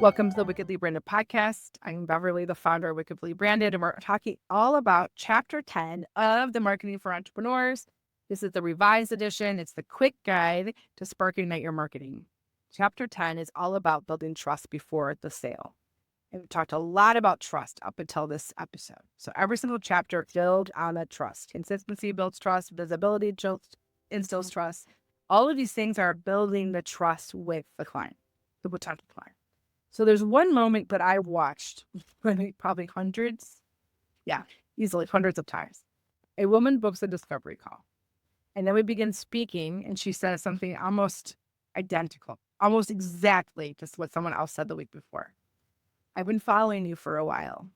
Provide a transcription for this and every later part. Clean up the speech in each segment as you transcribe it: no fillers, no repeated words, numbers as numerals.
Welcome to the Wickedly Branded podcast. I'm Beverly, the founder of Wickedly Branded, and we're talking all about Chapter 10 of the Marketing for Entrepreneurs. This is the revised edition. It's the quick guide to sparking your marketing. Chapter 10 is all about building trust before the sale. And we've talked a lot about trust up until this episode. So every single chapter builds on that trust. Consistency builds trust. Visibility instills trust. All of these things are building the trust with the client, the potential client. So there's one moment that I watched probably easily hundreds of times. A woman books a discovery call. And then we begin speaking, and she says something almost identical, almost exactly just what someone else said the week before. I've been following you for a while.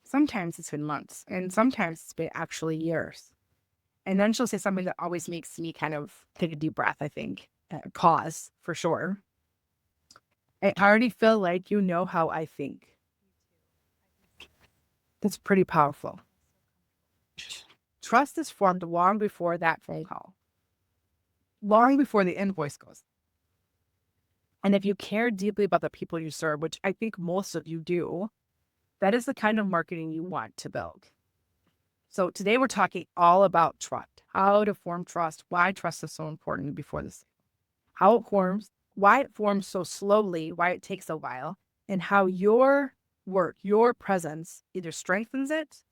Sometimes it's been months, and sometimes it's been actually years. And then she'll say something that always makes me kind of take a deep breath, I think, pause for sure. I already feel like you know how I think. That's pretty powerful. Trust is formed long before that phone call, long before the invoice goes. And if you care deeply about the people you serve, which I think most of you do, that is the kind of marketing you want to build. So today we're talking all about trust, how to form trust, why trust is so important before the sale, how it forms, why it forms so slowly, why it takes a while, and how your work, your presence either strengthens it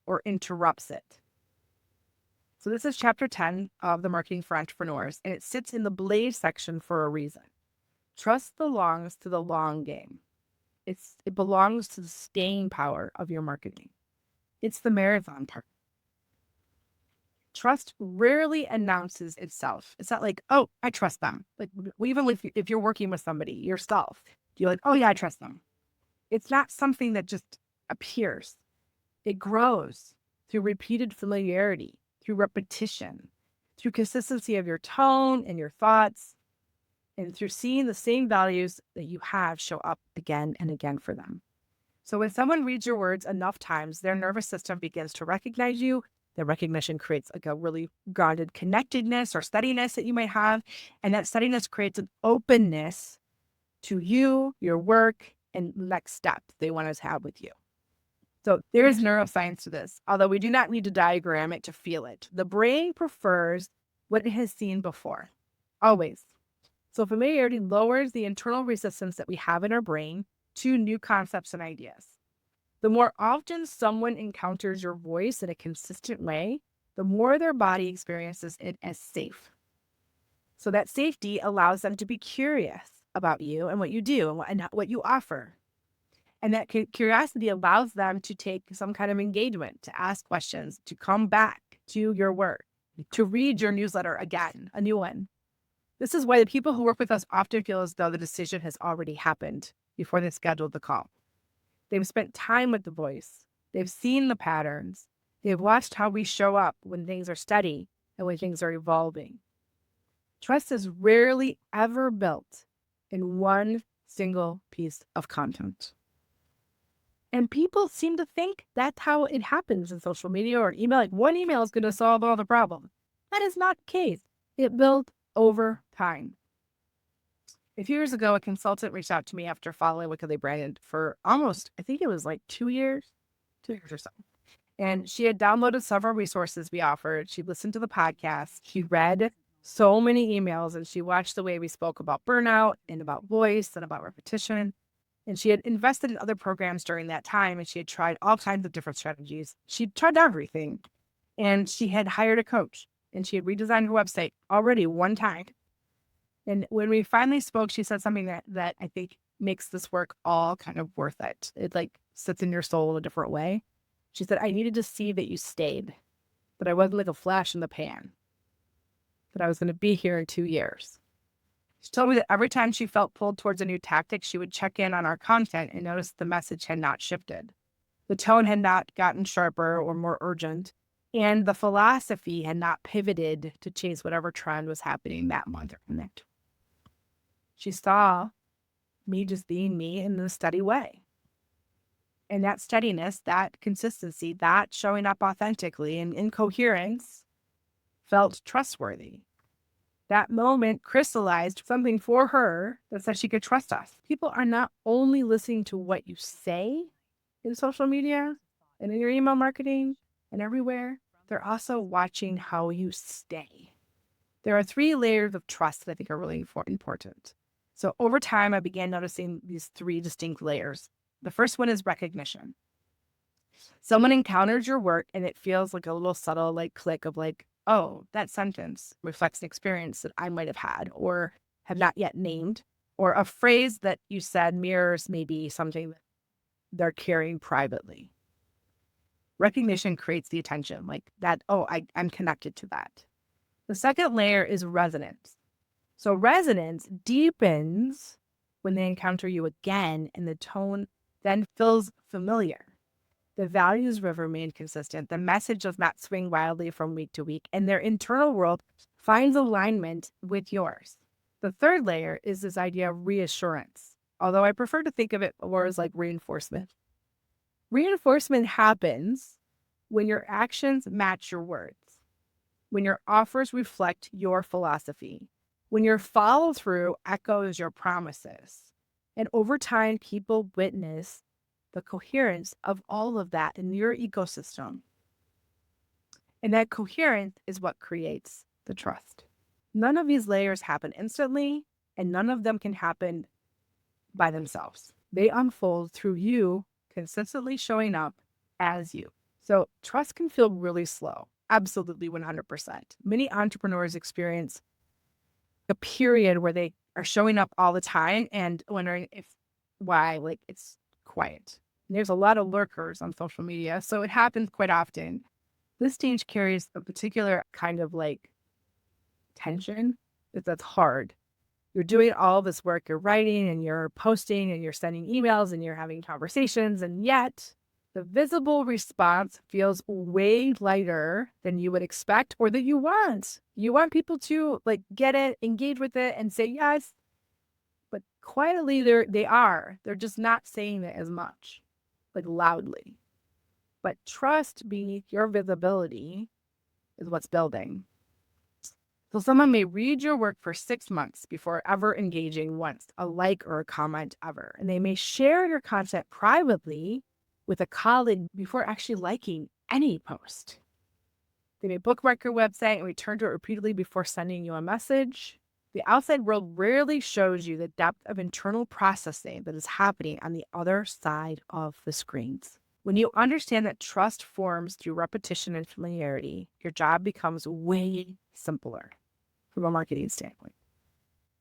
or interrupts it. So this is chapter 10 of the Marketing for Entrepreneurs, and it sits in the Blaze section for a reason. Trust belongs to the long game. It belongs to the staying power of your marketing. It's the marathon part. Trust rarely announces itself. It's not like, oh, I trust them. Like even if you're working with somebody yourself, you're like, oh yeah, I trust them. It's not something that just appears. It grows through repeated familiarity, through repetition, through consistency of your tone and your thoughts, and through seeing the same values that you have show up again and again for them. So when someone reads your words enough times, their nervous system begins to recognize you. The recognition creates like a really grounded connectedness or steadiness that you might have. And that steadiness creates an openness to you, your work, and next steps they want to have with you. So there is neuroscience to this, although we do not need to diagram it to feel it. The brain prefers what it has seen before, always. So familiarity lowers the internal resistance that we have in our brain to new concepts and ideas. The more often someone encounters your voice in a consistent way, the more their body experiences it as safe. So that safety allows them to be curious about you and what you do and what you offer. And that curiosity allows them to take some kind of engagement, to ask questions, to come back to your work, to read your newsletter again, a new one. This is why the people who work with us often feel as though the decision has already happened before they scheduled the call. They've spent time with the voice. They've seen the patterns. They've watched how we show up when things are steady and when things are evolving. Trust is rarely ever built in one single piece of content. And people seem to think that's how it happens in social media or email. Like one email is going to solve all the problems. That is not the case. It built over time. A few years ago, a consultant reached out to me after following Wickedly Branded for almost, I think it was like 2 years or so. And she had downloaded several resources we offered. She listened to the podcast. She read so many emails, and she watched the way we spoke about burnout and about voice and about repetition. And she had invested in other programs during that time, and she had tried all kinds of different strategies. She tried everything. And she had hired a coach, and she had redesigned her website already one time. And when we finally spoke, she said something that I think makes this work all kind of worth it. It like sits in your soul in a different way. She said, I needed to see that you stayed, that I wasn't like a flash in the pan, that I was going to be here in 2 years. She told me that every time she felt pulled towards a new tactic, she would check in on our content and notice the message had not shifted. The tone had not gotten sharper or more urgent, and the philosophy had not pivoted to chase whatever trend was happening that month or next. She saw me just being me in a steady way. And that steadiness, that consistency, that showing up authentically and in coherence felt trustworthy. That moment crystallized something for her that said she could trust us. People are not only listening to what you say in social media and in your email marketing and everywhere, they're also watching how you stay. There are 3 layers of trust that I think are really important. So over time, I began noticing these 3 distinct layers. The first one is recognition. Someone encounters your work and it feels like a little subtle like click of like, oh, that sentence reflects an experience that I might have had or have not yet named, or a phrase that you said mirrors maybe something that they're carrying privately. Recognition creates the attention like that. Oh, I'm connected to that. The second layer is resonance. So resonance deepens when they encounter you again and the tone then feels familiar. The values have remained consistent. The message does not swing wildly from week to week, and their internal world finds alignment with yours. The third layer is this idea of reassurance, although I prefer to think of it more as like reinforcement. Reinforcement happens when your actions match your words, when your offers reflect your philosophy, when your follow through echoes your promises. And over time, people witness the coherence of all of that in your ecosystem. And that coherence is what creates the trust. None of these layers happen instantly, and none of them can happen by themselves. They unfold through you consistently showing up as you. So trust can feel really slow. Absolutely 100%. Many entrepreneurs experience a period where they are showing up all the time and wondering why, like it's quiet. And there's a lot of lurkers on social media, so it happens quite often. This stage carries a particular kind of like tension that's hard. You're doing all this work, you're writing and you're posting and you're sending emails and you're having conversations, and yet the visible response feels way lighter than you would expect or that you want. You want people to like get it, engage with it, and say yes. But quietly, they're just not saying it as much, like loudly. But trust beneath your visibility is what's building. So someone may read your work for 6 months before ever engaging once, a like or a comment ever. And they may share your content privately with a colleague before actually liking any post. They may bookmark your website and return to it repeatedly before sending you a message. The outside world rarely shows you the depth of internal processing that is happening on the other side of the screens. When you understand that trust forms through repetition and familiarity, your job becomes way simpler from a marketing standpoint.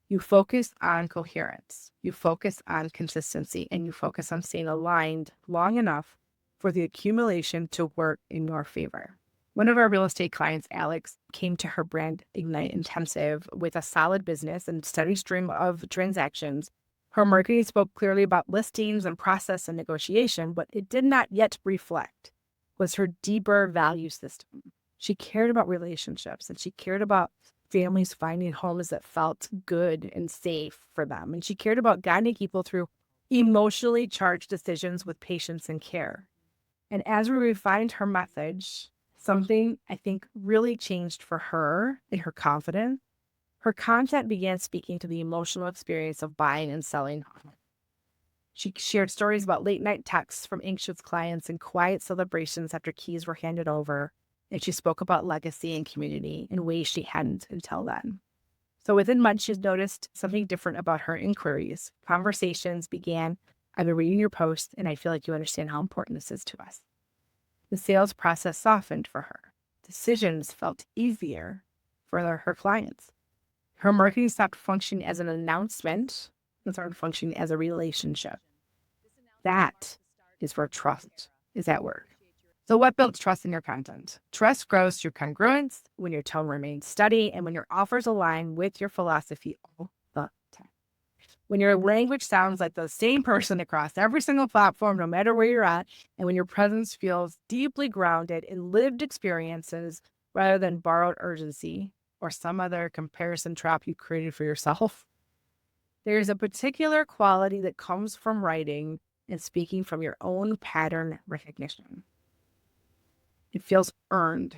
You focus on coherence, you focus on consistency, and you focus on staying aligned long enough for the accumulation to work in your favor. One of our real estate clients, Alex, came to her Brand Ignite Intensive with a solid business and steady stream of transactions. Her marketing spoke clearly about listings and process and negotiation, but it did not yet reflect was her deeper value system. She cared about relationships and she cared about families finding homes that felt good and safe for them. And she cared about guiding people through emotionally charged decisions with patience and care. And as we refined her message, something I think really changed for her in her confidence. Her content began speaking to the emotional experience of buying and selling homes. She shared stories about late night texts from anxious clients and quiet celebrations after keys were handed over. And she spoke about legacy and community in ways she hadn't until then. So within months, she's noticed something different about her inquiries. Conversations began. I've been reading your post, and I feel like you understand how important this is to us. The sales process softened for her. Decisions felt easier for her clients. Her marketing stopped functioning as an announcement and started functioning as a relationship. That is where trust is at work. So what builds trust in your content? Trust grows through congruence, when your tone remains steady, and when your offers align with your philosophy all the time. When your language sounds like the same person across every single platform, no matter where you're at, and when your presence feels deeply grounded in lived experiences rather than borrowed urgency or some other comparison trap you created for yourself. There's a particular quality that comes from writing and speaking from your own pattern recognition. It feels earned.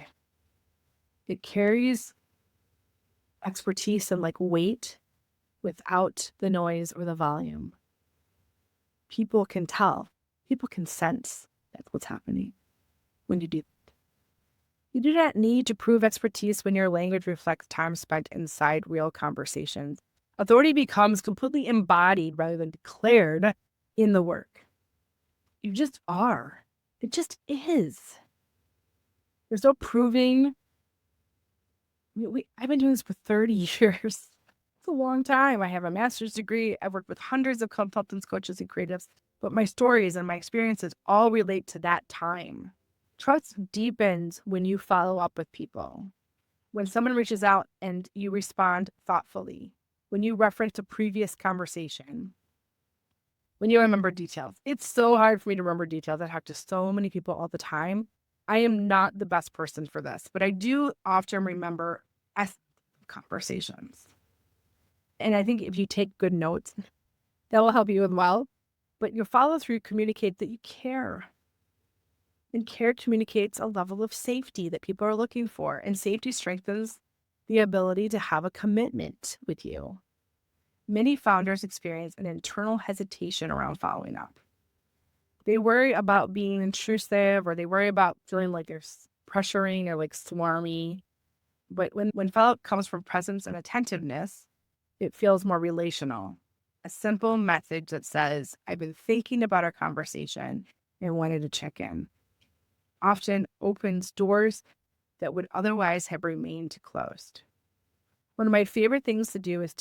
It carries expertise and like weight without the noise or the volume. People can tell. People can sense that's what's happening when you do that. You do not need to prove expertise when your language reflects time spent inside real conversations. Authority becomes completely embodied rather than declared in the work. You just are. It just is. There's no proving. I've been doing this for 30 years. It's a long time. I have a master's degree. I've worked with hundreds of consultants, coaches, and creatives, but my stories and my experiences all relate to that time. Trust deepens when you follow up with people. When someone reaches out and you respond thoughtfully, when you reference a previous conversation, when you remember details. It's so hard for me to remember details. I talk to so many people all the time. I am not the best person for this, but I do often remember conversations. And I think if you take good notes, that will help you as well. But your follow through communicates that you care. And care communicates a level of safety that people are looking for. And safety strengthens the ability to have a commitment with you. Many founders experience an internal hesitation around following up. They worry about being intrusive, or they worry about feeling like they're pressuring or like swarmy. But when follow-up comes from presence and attentiveness, it feels more relational. A simple message that says, I've been thinking about our conversation and wanted to check in, often opens doors that would otherwise have remained closed. One of my favorite things to do is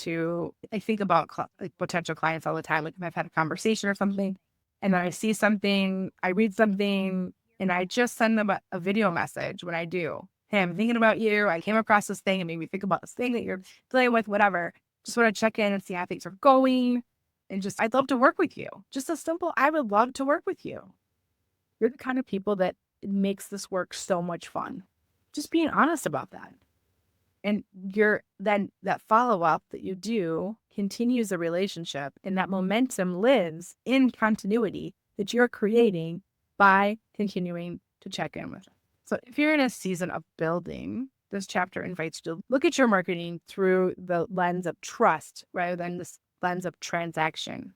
I think about potential clients all the time. Like if I've had a conversation or something, and then I see something, I read something, and I just send them a video message when I do. Hey, I'm thinking about you. I came across this thing and made me think about this thing that you're dealing with, whatever. Just want to check in and see how things are going. And I'd love to work with you. Just a simple, I would love to work with you. You're the kind of people that makes this work so much fun. Just being honest about that. And then that follow-up that you do continues the relationship, and that momentum lives in continuity that you're creating by continuing to check in with it. So if you're in a season of building, this chapter invites you to look at your marketing through the lens of trust rather than this lens of transaction.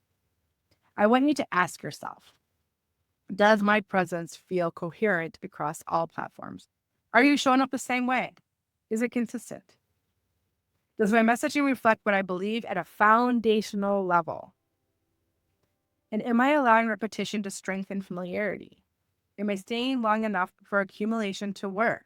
I want you to ask yourself, does my presence feel coherent across all platforms? Are you showing up the same way? Is it consistent? Does my messaging reflect what I believe at a foundational level? And am I allowing repetition to strengthen familiarity? Am I staying long enough for accumulation to work?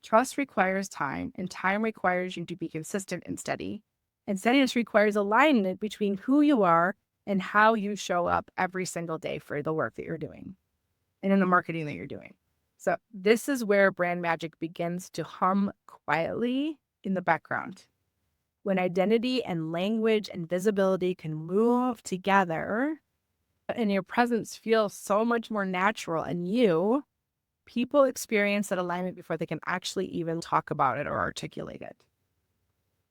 Trust requires time, and time requires you to be consistent and steady. And steadiness requires alignment between who you are and how you show up every single day for the work that you're doing and in the marketing that you're doing. So this is where brand magic begins to hum quietly in the background. When identity and language and visibility can move together and your presence feels so much more natural and people experience that alignment before they can actually even talk about it or articulate it.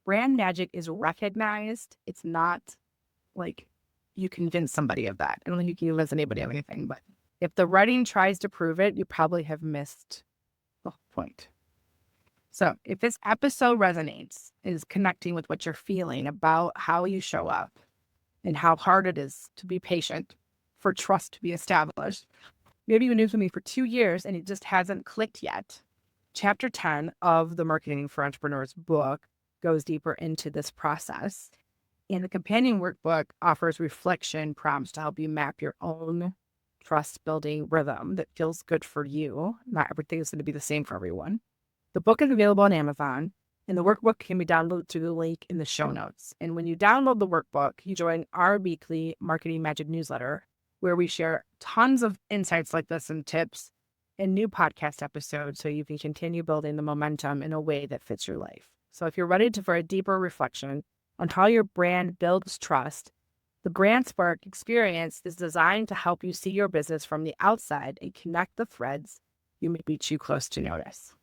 Brand magic is recognized. It's not like you convince somebody of that. I don't think you can convince anybody of anything, but if the writing tries to prove it, you probably have missed the whole point. So if this episode resonates, is connecting with what you're feeling about how you show up and how hard it is to be patient for trust to be established. Maybe you've been with me for 2 years and it just hasn't clicked yet. Chapter 10 of the Marketing for Entrepreneurs book goes deeper into this process. And the companion workbook offers reflection prompts to help you map your own trust building rhythm that feels good for you. Not everything is going to be the same for everyone. The book is available on Amazon, and the workbook can be downloaded through the link in the show notes. And when you download the workbook, you join our weekly Marketing Magic newsletter, where we share tons of insights like this and tips and new podcast episodes so you can continue building the momentum in a way that fits your life. So if you're ready for a deeper reflection on how your brand builds trust, the Brand Spark experience is designed to help you see your business from the outside and connect the threads you may be too close to notice.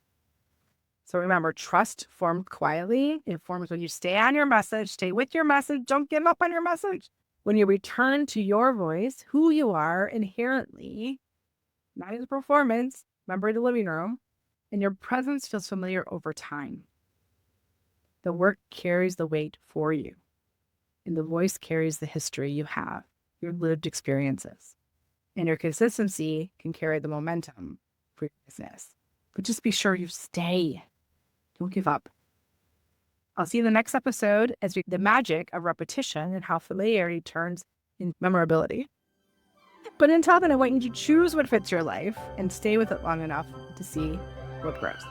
So remember, trust forms quietly. It forms when you stay on your message, stay with your message, don't give up on your message. When you return to your voice, who you are inherently, not as a performance, remember the living room, and your presence feels familiar over time. The work carries the weight for you, and the voice carries the history you have, your lived experiences. And your consistency can carry the momentum for your business. But just be sure you stay. Don't give up. I'll see you in the next episode as we the magic of repetition and how familiarity turns in memorability. But until then, I want you to choose what fits your life and stay with it long enough to see what grows.